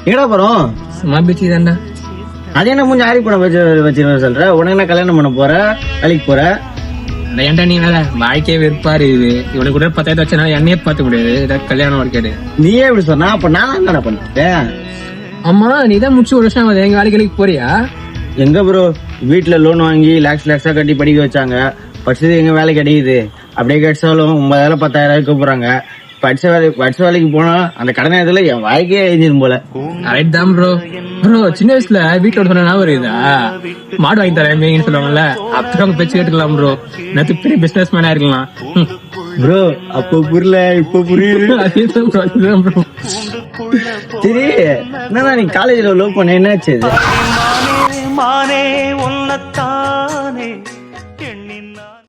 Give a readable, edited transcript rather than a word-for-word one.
எங்கடா போறோம்? சும்மா பீச்சு தான்டா. அது என்ன மூஞ்சி ஆரி படம் வச்சிருக்க சொல்ற? உனக்கு என்ன கல்யாணம் பண்ண போற? வேலைக்கு போற? ஏன்டா நீ வேலை வாழ்க்கையே வெறுப்பாரு. இவனுக்கு கூட 10,000 வச்சா என்னையே பார்த்து முடியாது. ஏதாவது கல்யாணம் வாழ்க்கை. நீயே இப்படி சொன்னா அப்ப நான் என்னடா பண்ணிட்டேன்? ஆமா, நீ தான் முடிச்சு ஒரு வருஷம் ஆகுது. எங்க வேலைக்கு போறியா? எங்க ப்ரோ, வீட்டுல லோன் வாங்கி லேக்ஸா கட்டி படிக்க வச்சாங்க. படிச்சது எங்க வேலை கிடைக்குது? அப்படியே கிடைச்சாலும் 9,000 10,000 கூப்பிடுறாங்க. படிச்ச வேலைக்கு போனா அந்த கடை நேரத்துல என் வாழ்க்கையே எழுதிடும் போல. கரெக்ட் தான் ப்ரோ. சின்ன வயசுல வீட்டோட சொன்னா வருதா மாடு வாங்கி தரேன் சொல்லுவாங்கல்ல, அப்புறம் பேச்சு கேட்டுக்கலாம் ப்ரோ. நேற்று பெரிய பிசினஸ் மேனா இருக்கலாம் ப்ரோ. அப்போ புரியல, இப்ப புரியுது. அதுதான் ப்ரோ. சரி, என்னன்னா நீ காலேஜ்ல லவ் பண்ண என்னாச்சு? மானே உன்னத்தான்